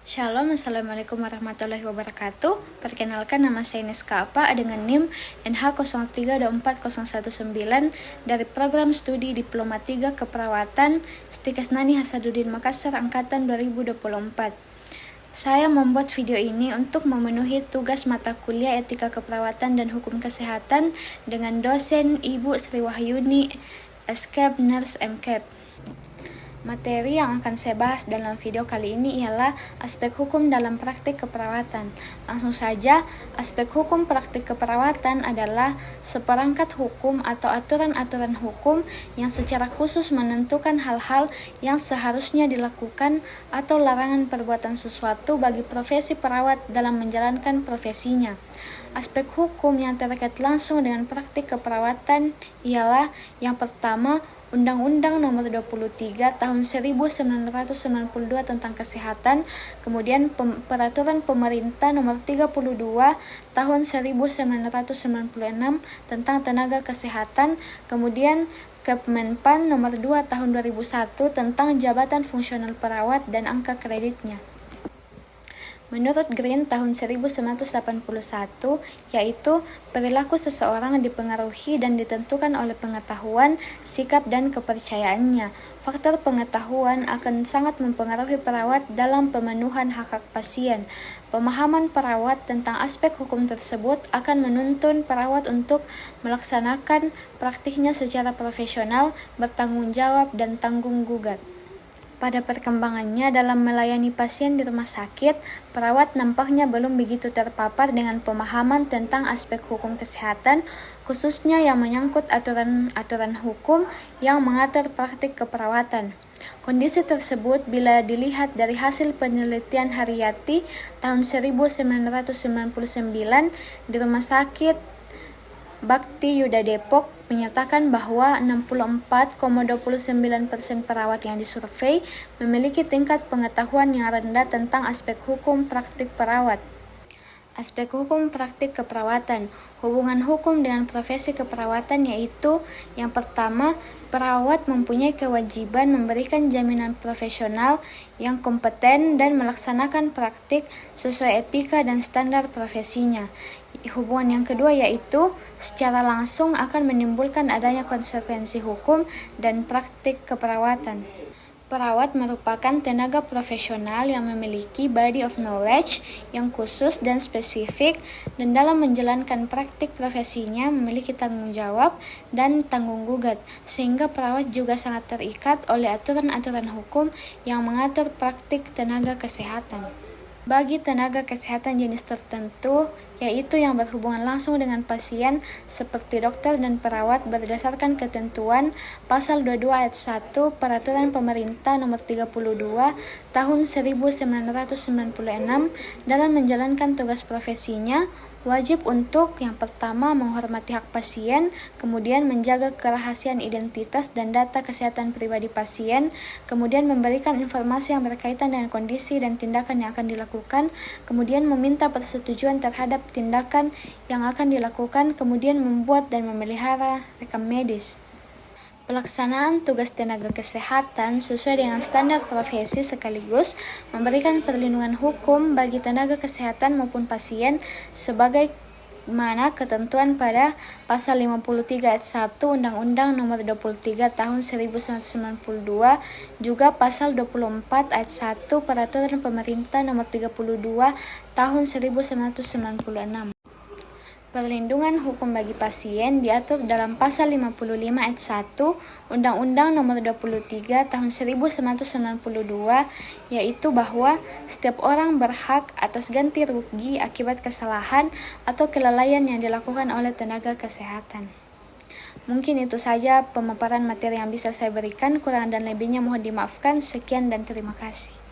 Shalom, Assalamualaikum warahmatullahi wabarakatuh. Perkenalkan, nama saya Neska Apa dengan NIM NH03240119 dari Program Studi Diploma 3 Keperawatan Stikesnani Hasaduddin Makassar Angkatan 2024. Saya membuat video ini untuk memenuhi tugas mata kuliah Etika Keperawatan dan Hukum Kesehatan dengan dosen Ibu Sri Wahyuni, SCAP Nurse MCAP. Materi yang akan saya bahas dalam video kali ini ialah aspek hukum dalam praktik keperawatan. Langsung saja, aspek hukum praktik keperawatan adalah seperangkat hukum atau aturan-aturan hukum yang secara khusus menentukan hal-hal yang seharusnya dilakukan atau larangan perbuatan sesuatu bagi profesi perawat dalam menjalankan profesinya. Aspek hukum yang terkait langsung dengan praktik keperawatan ialah yang pertama, Undang-Undang Nomor 23 Tahun 1992 tentang Kesehatan, kemudian Peraturan Pemerintah Nomor 32 Tahun 1996 tentang Tenaga Kesehatan, kemudian Kepmenpan Nomor 2 Tahun 2001 tentang Jabatan Fungsional Perawat dan angka kreditnya. Menurut Green tahun 1981, yaitu perilaku seseorang dipengaruhi dan ditentukan oleh pengetahuan, sikap, dan kepercayaannya. Faktor pengetahuan akan sangat mempengaruhi perawat dalam pemenuhan hak-hak pasien. Pemahaman perawat tentang aspek hukum tersebut akan menuntun perawat untuk melaksanakan praktiknya secara profesional, bertanggung jawab, dan tanggung gugat. Pada perkembangannya dalam melayani pasien di rumah sakit, perawat nampaknya belum begitu terpapar dengan pemahaman tentang aspek hukum kesehatan, khususnya yang menyangkut aturan-aturan hukum yang mengatur praktik keperawatan. Kondisi tersebut bila dilihat dari hasil penelitian Haryati tahun 1999 di Rumah Sakit Bakti Yuda Depok menyatakan bahwa 64,29% perawat yang disurvei memiliki tingkat pengetahuan yang rendah tentang aspek hukum praktik perawat. Aspek hukum praktik keperawatan. Hubungan hukum dengan profesi keperawatan yaitu yang pertama, perawat mempunyai kewajiban memberikan jaminan profesional yang kompeten dan melaksanakan praktik sesuai etika dan standar profesinya. Hubungan yang kedua yaitu secara langsung akan menimbulkan adanya konsekuensi hukum dan praktik keperawatan. Perawat merupakan tenaga profesional yang memiliki body of knowledge yang khusus dan spesifik, dan dalam menjalankan praktik profesinya memiliki tanggung jawab dan tanggung gugat, sehingga perawat juga sangat terikat oleh aturan-aturan hukum yang mengatur praktik tenaga kesehatan. Bagi tenaga kesehatan jenis tertentu, yaitu yang berhubungan langsung dengan pasien seperti dokter dan perawat berdasarkan ketentuan Pasal 22 Ayat 1 Peraturan Pemerintah Nomor 32 Tahun 1996 dalam menjalankan tugas profesinya, wajib untuk yang pertama menghormati hak pasien, kemudian menjaga kerahasiaan identitas dan data kesehatan pribadi pasien, kemudian memberikan informasi yang berkaitan dengan kondisi dan tindakan yang akan dilakukan, kemudian meminta persetujuan terhadap tindakan yang akan dilakukan, kemudian membuat dan memelihara rekam medis. Pelaksanaan tugas tenaga kesehatan sesuai dengan standar profesi sekaligus memberikan perlindungan hukum bagi tenaga kesehatan maupun pasien sebagai mana ketentuan pada Pasal 53 Ayat 1 Undang-Undang Nomor 23 Tahun 1992, juga Pasal 24 Ayat 1 Peraturan Pemerintah Nomor 32 Tahun 1996. Perlindungan hukum bagi pasien diatur dalam Pasal 55 Ayat 1 Undang-Undang Nomor 23 Tahun 1992, yaitu bahwa setiap orang berhak atas ganti rugi akibat kesalahan atau kelalaian yang dilakukan oleh tenaga kesehatan. Mungkin itu saja pemaparan materi yang bisa saya berikan, kurang dan lebihnya mohon dimaafkan. Sekian dan terima kasih.